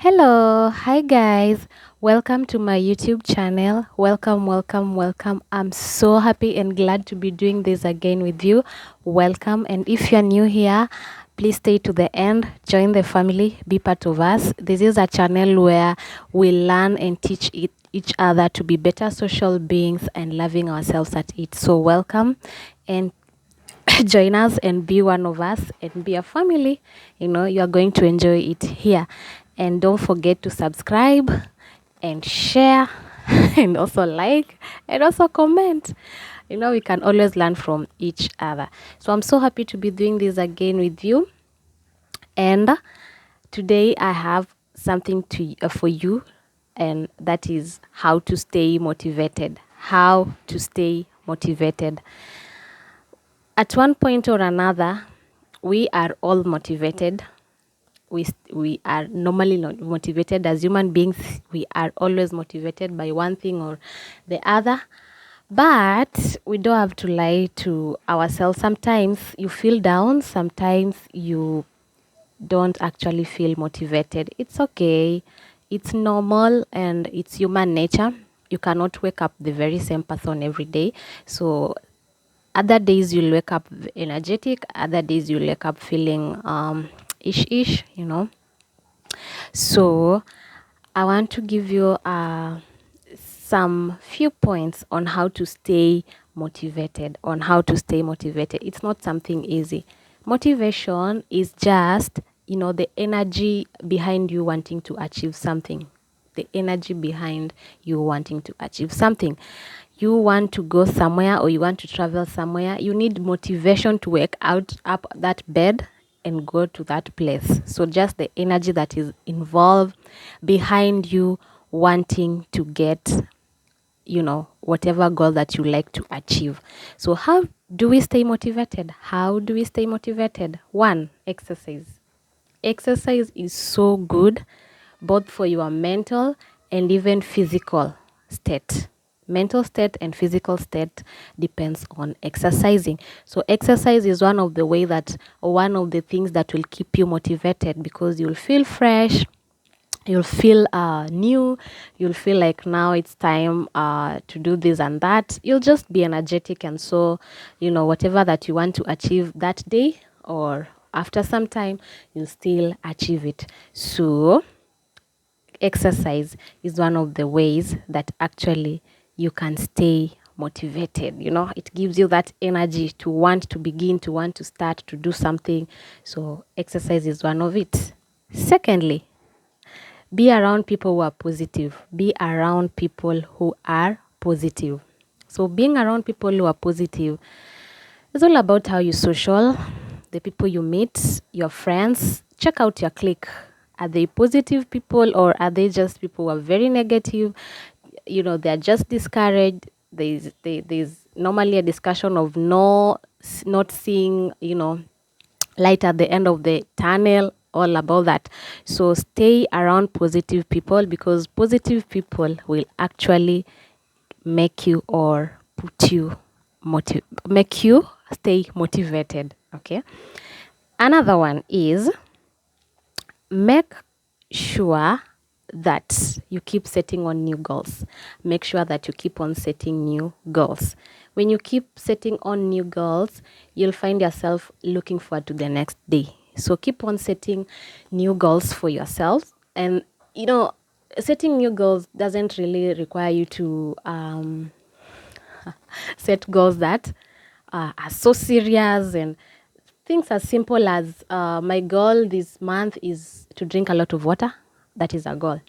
Hello, hi guys. Welcome to my YouTube channel. Welcome, welcome, welcome. I'm so happy and glad to be doing this again with you. Welcome. And if you're new here, please stay to the end. Join the family. Be part of us. This is a channel where we learn and teach each other to be better social beings and loving ourselves at it. So welcome and join us and be one of us and be a family. You are going to enjoy it here. And don't forget to subscribe and share and also like and also comment. We can always learn from each other. So I'm so happy to be doing this again with you. And today I have something for you, and that is how to stay motivated. How to stay motivated. At one point or another, we are all motivated. We are normally not motivated as human beings. We are always motivated by one thing or the other. But we don't have to lie to ourselves. Sometimes you feel down. Sometimes you don't actually feel motivated. It's okay. It's normal and it's human nature. You cannot wake up the very same person every day. So other days you'll wake up energetic, other days you'll wake up feeling ish. So I want to give you some few points on how to stay motivated, It's not something easy. Motivation is just, the energy behind you wanting to achieve something. The energy behind you wanting to achieve something. You want to go somewhere or you want to travel somewhere, you need motivation to wake out up that bed and go to that place. So just the energy that is involved behind you wanting to get, whatever goal that you like to achieve. So how do we stay motivated? How do we stay motivated? One, exercise. Exercise is so good both for your mental and even physical state. Mental state and physical state depends on exercising. So exercise is one of the things that will keep you motivated, because you'll feel fresh, you'll feel new, you'll feel like now it's time to do this and that. You'll just be energetic, and so whatever that you want to achieve that day or after some time, you'll still achieve it. So exercise is one of the ways that actually you can stay motivated. It gives you that energy to want to begin, to want to start to do something. So exercise is one of it. Secondly, be around people who are positive. Be around people who are positive. So being around people who are positive is all about how you social, the people you meet, your friends. Check out your clique. Are they positive people, or are they just people who are very negative? They're just discouraged. There's normally a discussion of not seeing, light at the end of the tunnel, all about that. So stay around positive people, because positive people will actually make you or put you make you stay motivated. Okay. Another one is, make sure that you keep setting on new goals. Make sure that you keep on setting new goals. When you keep setting on new goals, you'll find yourself looking forward to the next day. So keep on setting new goals for yourself. And, setting new goals doesn't really require you to set goals that are so serious, and things as simple as my goal this month is to drink a lot of water. That is a goal.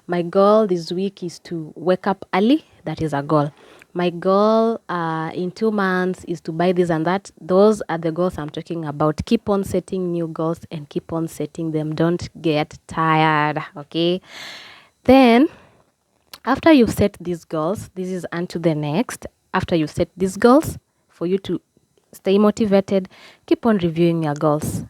My goal this week is to wake up early. That is a goal. My goal in 2 months is to buy this and that. Those are the goals I'm talking about. Keep on setting new goals and keep on setting them. Don't get tired, okay? Then, after you've set these goals, this is unto the next. After you've set these goals, for you to stay motivated, keep on reviewing your goals.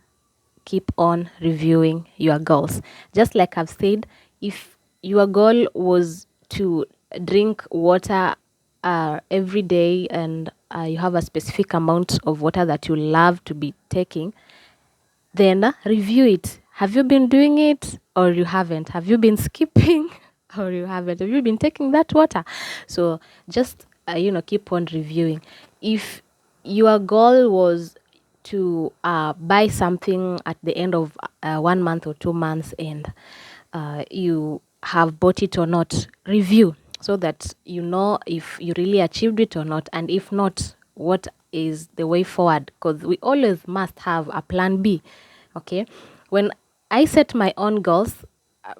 Keep on reviewing your goals. Just like I've said, if your goal was to drink water every day, and you have a specific amount of water that you love to be taking, then review it. Have you been doing it or you haven't? Have you been skipping or you haven't? Have you been taking that water? So just keep on reviewing. If your goal was to buy something at the end of 1 month or 2 months, and you have bought it or not, review so that you know if you really achieved it or not, and if not, what is the way forward, because we always must have a plan B. Okay, when I set my own goals,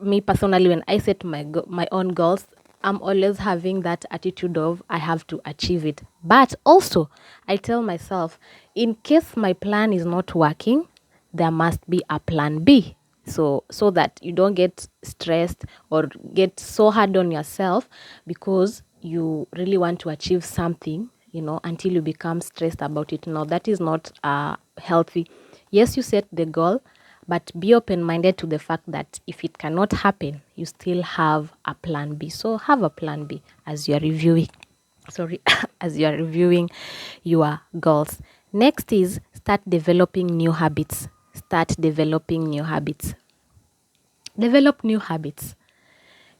me personally, when I set my own goals, I'm always having that attitude of I have to achieve it. But also, I tell myself, in case my plan is not working, there must be a plan B. So that you don't get stressed or get so hard on yourself because you really want to achieve something, until you become stressed about it. No, that is not healthy. Yes, you set the goal, but be open-minded to the fact that if it cannot happen, you still have a plan B. So have a plan B as you are reviewing. Sorry, as you are reviewing your goals. Next is start developing new habits. Start developing new habits. Develop new habits.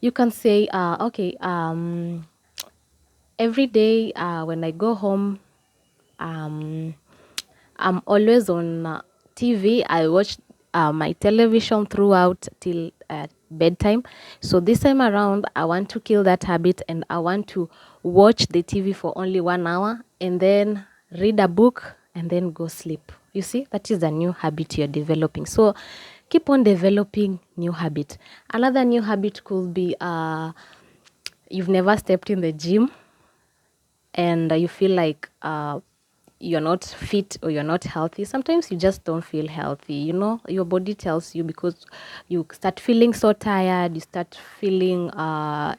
You can say, okay, every day when I go home, um, I'm always on TV. I watch my television throughout till bedtime. So this time around, I want to kill that habit and I want to watch the TV for only 1 hour and then read a book and then go sleep. You see, that is a new habit you're developing. So keep on developing new habit. Another new habit could be you've never stepped in the gym and you feel like you're not fit or you're not healthy. Sometimes you just don't feel healthy. Your body tells you, because you start feeling so tired, you start feeling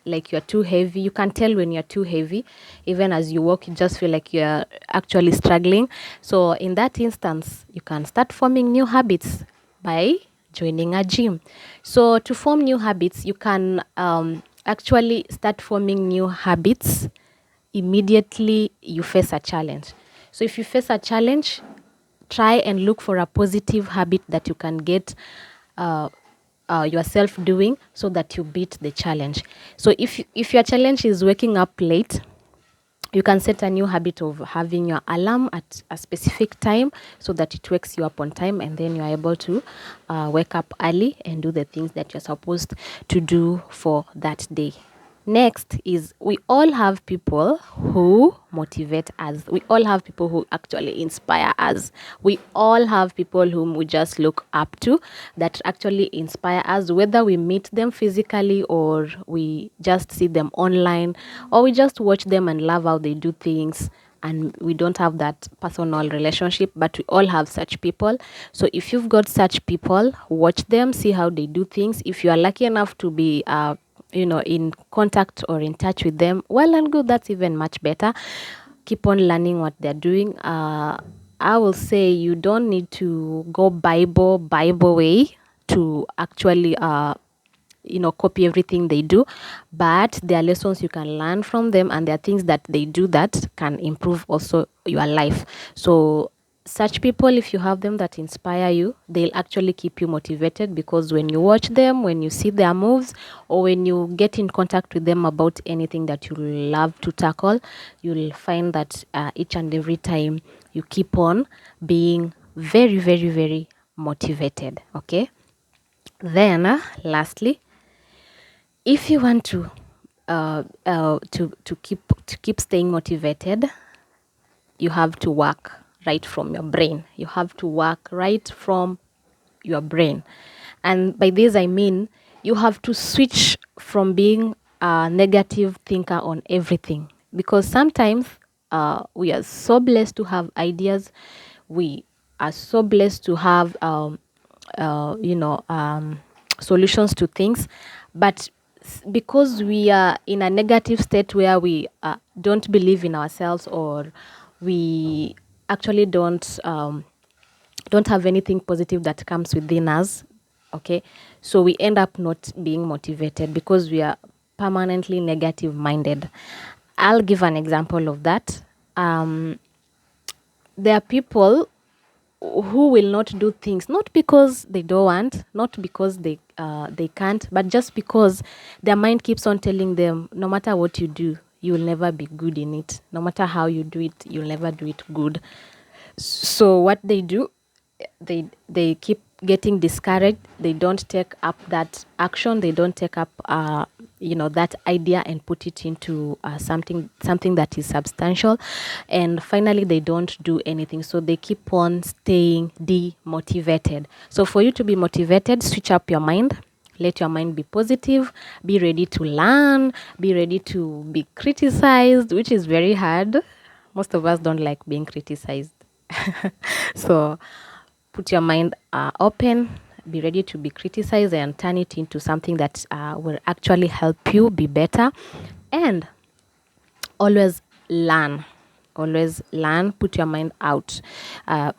like you're too heavy. You can tell when you're too heavy. Even as you walk, you just feel like you're actually struggling. So in that instance, you can start forming new habits by joining a gym. So to form new habits, you can actually start forming new habits immediately you face a challenge. So if you face a challenge, try and look for a positive habit that you can get yourself doing so that you beat the challenge. So if your challenge is waking up late, you can set a new habit of having your alarm at a specific time so that it wakes you up on time, and then you're able to wake up early and do the things that you're supposed to do for that day. Next is, we all have people who motivate us. We all have people who actually inspire us. We all have people whom we just look up to that actually inspire us, whether we meet them physically or we just see them online or we just watch them and love how they do things, and we don't have that personal relationship, but we all have such people. So if you've got such people, watch them, see how they do things. If you are lucky enough to be in contact or in touch with them, well and good, that's even much better. Keep on learning what they're doing. I will say you don't need to go Bible way to actually copy everything they do, but there are lessons you can learn from them, and there are things that they do that can improve also your life. So such people, if you have them that inspire you, they'll actually keep you motivated, because when you watch them, when you see their moves, or when you get in contact with them about anything that you love to tackle, you'll find that each and every time you keep on being very, very, very motivated. Okay, then lastly, if you want to keep staying motivated, you have to work right from your brain. You have to work right from your brain. And by this, I mean you have to switch from being a negative thinker on everything. Because sometimes we are so blessed to have ideas. We are so blessed to have, solutions to things. But because we are in a negative state where we don't believe in ourselves, or we actually don't have anything positive that comes within us, okay, so we end up not being motivated because we are permanently negative minded. I'll give an example of that. There are people who will not do things, not because they don't want, not because they can't, but just because their mind keeps on telling them, no matter what you do, you will never be good in it. No matter how you do it, you'll never do it good. So what they do, they keep getting discouraged. They don't take up that action. They don't take up that idea and put it into something that is substantial. And finally they don't do anything, so they keep on staying demotivated. So for you to be motivated, switch up your mind. Let your mind be positive, be ready to learn, be ready to be criticized, which is very hard. Most of us don't like being criticized. So put your mind open, be ready to be criticized, and turn it into something that will actually help you be better. And always learn. Always learn. Put your mind out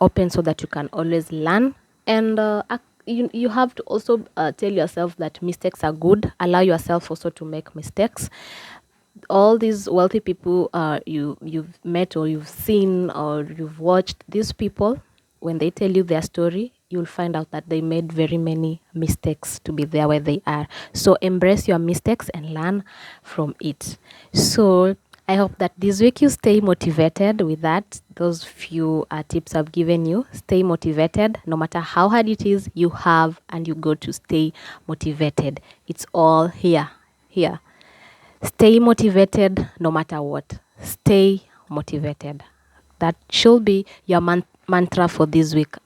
open, so that you can always learn. And you have to also tell yourself that mistakes are good. Allow yourself also to make mistakes. All these wealthy people you've met or you've seen or you've watched, these people, when they tell you their story, you'll find out that they made very many mistakes to be there where they are. So embrace your mistakes and learn from it. So I hope that this week you stay motivated with that. Those few tips I've given you. Stay motivated. No matter how hard it is, you have and you go to stay motivated. It's all here. Stay motivated no matter what. Stay motivated. That should be your mantra for this week.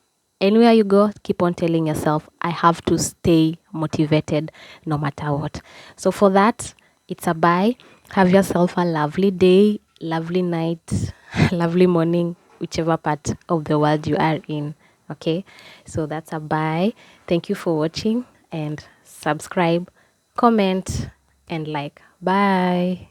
Anywhere you go, keep on telling yourself, I have to stay motivated no matter what. So for that, it's a bye. Have yourself a lovely day, lovely night, lovely morning, whichever part of the world you are in. Okay, so that's a bye. Thank you for watching, and subscribe, comment, and like. Bye.